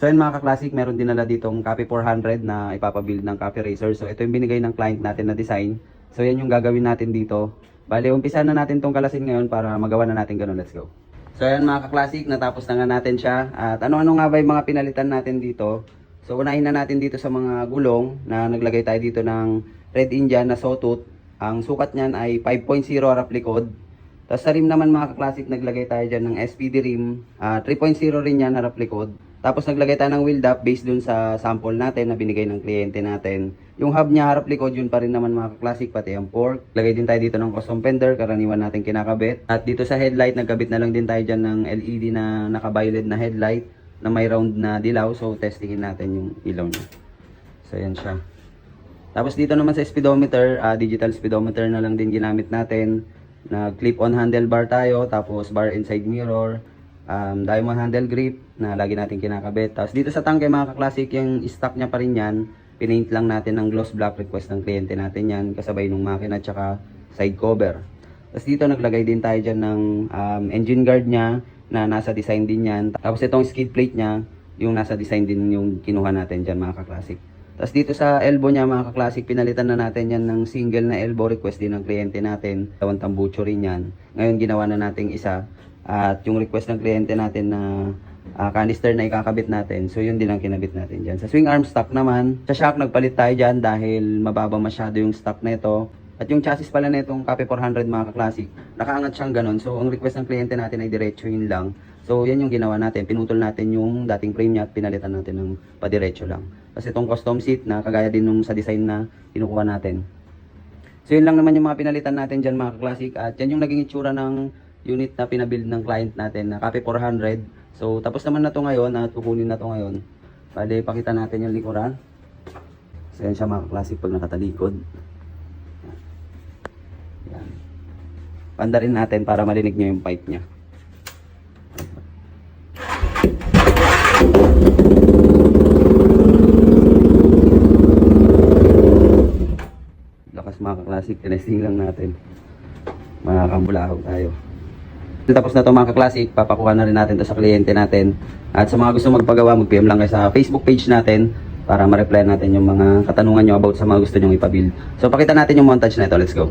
So yun mga ka-classic, meron din nila ditong Copy 400 na ipapabuild ng Copy Racer. So ito yung binigay ng client natin na design. So yan yung gagawin natin dito. Bali, umpisa na natin tong kalasin ngayon para magawa na natin ganun. Let's go. So yan mga ka-classic, natapos na nga natin siya. At ano-ano nga ba yung mga pinalitan natin dito? So unahin na natin dito sa mga gulong na naglagay tayo dito ng Red Indian na sawtooth. Ang sukat niyan ay 5.0 harap likod. Tapos sa rim naman mga ka-classic, naglagay tayo dyan ng SPD rim. 3.0 rin yan harap likod. Tapos naglagay tayo ng wheel dap based dun sa sample natin na binigay ng kliyente natin. Yung hub niya harap likod, yun pa rin naman mga ka-classic, pati ang fork. Lagay din tayo dito ng custom fender, karaniwan natin kinakabit. At dito sa headlight, nagkabit na lang din tayo dyan ng LED na naka-violet na headlight na may round na dilaw. So testingin natin yung ilaw niya. So yan siya. Tapos dito naman sa speedometer, digital speedometer na lang din ginamit natin. Nag-clip-on handlebar tayo, tapos bar inside mirror. Diamond handle grip na lagi natin kinakabit. Tapos dito sa tangke mga ka-classic, yung stock niya pa rin yan. Pinaint lang natin ng gloss black, request ng kliyente natin yan. Kasabay ng makina at saka side cover. Tapos dito naglagay din tayo dyan ng engine guard niya na nasa design din yan. Tapos itong skid plate niya, yung nasa design din yung kinuha natin dyan mga ka-classic. Tapos dito sa elbow niya mga ka-classic, pinalitan na natin yan ng single na elbow, request din ng kliyente natin. Tawang tambucho rin yan. Ngayon ginawa na nating isa. At yung request ng kliyente natin na canister na ikakabit natin, so yun din ang kinabit natin dyan. Sa swing arm stock naman, sa shock nagpalit tayo dyan dahil mababa masyado yung stock nito. At yung chassis pala nitong Copy 400 mga ka-classic, nakaangat siyang ganun. So ang request ng kliyente natin ay diretso yun lang. So yan yung ginawa natin, pinutol natin yung dating frame niya at pinalitan natin ng padiretso lang. Kasi itong custom seat na kagaya din nung sa design na kinukuha natin. So yun lang naman yung mga pinalitan natin dyan mga ka-classic. At yan yung naging itsura ng unit na pinabuild ng client natin na Copy 400. So tapos naman na to ngayon at kukunin na to ngayon. Bale, pakita natin yung likuran. So yan siya mga ka-classic pag nakatalikod. Yan. Panda rin natin para marinig nyo yung pipe nya. Lakas mga ka-classic, tinesting lang natin. Makakambulahog tayo. Tapos na ito mga ka-classic, papakuha na rin natin ito sa kliyente natin. At sa mga gusto magpagawa, mag-PM lang kayo sa Facebook page natin para ma-reply natin yung mga katanungan nyo about sa mga gusto nyong ipabuild. So pakita natin yung montage na ito, let's go.